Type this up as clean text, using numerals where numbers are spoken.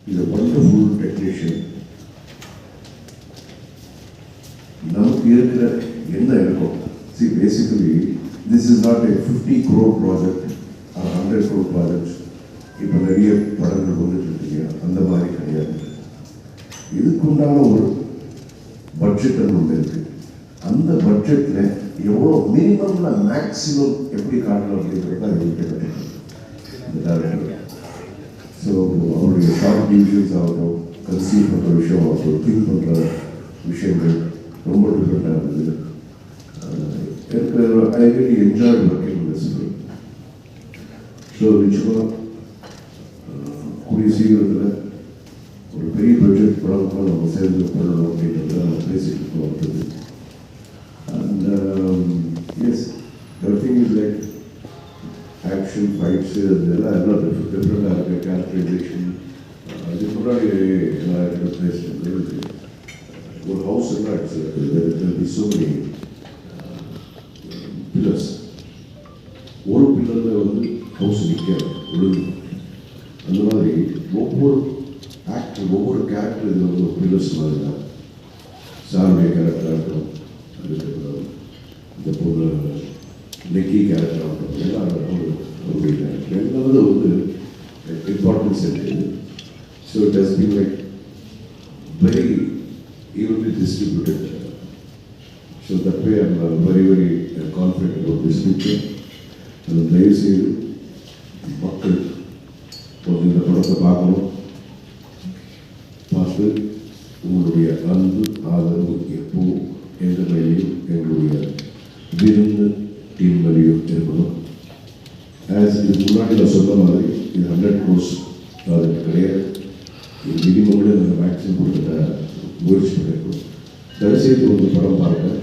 is a wonderful technician. நமக்கு இருக்கிற என்ன இருக்கும்? See, basically, this is not a 50 crore project or 100 crore project. இப்போ நிறைய படங்கள் வந்துட்டு இருக்கீங்க, அந்த மாதிரி கிடையாது. இதுக்குண்டான ஒரு பட்ஜெட் ஒன்று இருக்கு. அந்த பட்ஜெட்ல எவ்வளோ மினிமம்ல மேக்ஸிமம் எப்படி காட்டணும் அப்படிங்கிறது தான் இருக்கிறது இந்த டேரக்டர். ஸோ அவருடைய ஷார்ட் டிவிஷன்ஸ் ஆகட்டும், கன்சீவ் பண்ணுற விஷயம் ஆகட்டும், திங்க் பண்ணுற விஷயங்கள் ரொம்ப டிஃப்ரெண்டாக இருந்தது. எனக்கு I really enjoy working with this film. So நிச்சயமாக கூடிய சீக்கிரத்தில் ஒரு பெரிய பட்ஜெட் படம் கூட நம்ம சேர்ந்து பண்ணணும் அப்படின்றத நம்ம பேசிட்டு இருக்கோம் அடுத்தது. And as everything is like action fights அதெல்லாம் எல்லாம் டிஃப்ரெண்டாக இருக்குது. கேரக்டரைசேஷன் அதுக்கு முன்னாடி நான் பேசுகிறது ஒரு ஹவுஸ் எல்லாம் இட்ஸ் ஸோ மெனி பில்லர்ஸ். ஒரு பில்லரில் வந்து ஹவுஸ் நிற்காது, விழுது. அந்த மாதிரி ஒவ்வொரு ஆக்டர் ஒவ்வொரு கேரக்டர் இதில் வந்து ஒரு பில்லர்ஸ் மாதிரி தான். சாருடைய கேரக்டராக இருக்கட்டும், அதுக்கப்புறம் இந்த பொண்ணு நெக்கி கேரக்டர் ஆகட்டும், எல்லாம் அவருடைய கேரக்டர் எல்லாமே வந்து இம்பார்ட்டன்ஸ் இருக்குது. So it has been like very evenly distributed. So that way I am very confident about this picture. And தயவு செய்து மக்கள் கொஞ்சம் இந்த படத்தை பார்க்கணும். பார்த்து உங்களுடைய அன்பு ஆதரவு எப்போ எந்த நிலையும் எங்களுடைய விருந்து டீம் வழியும் இருக்கணும். ஆஸ் இதுக்கு முன்னாடி நான் சொன்ன மாதிரி இது 100 crores ப்ராஜெக்ட் கிடையாது. இது மினிமம் மேக்ஸிமம் கொடுத்த முயற்சி பண்ணியிருக்கோம். தயவுசெய்து வந்து படம் பாருங்கள்.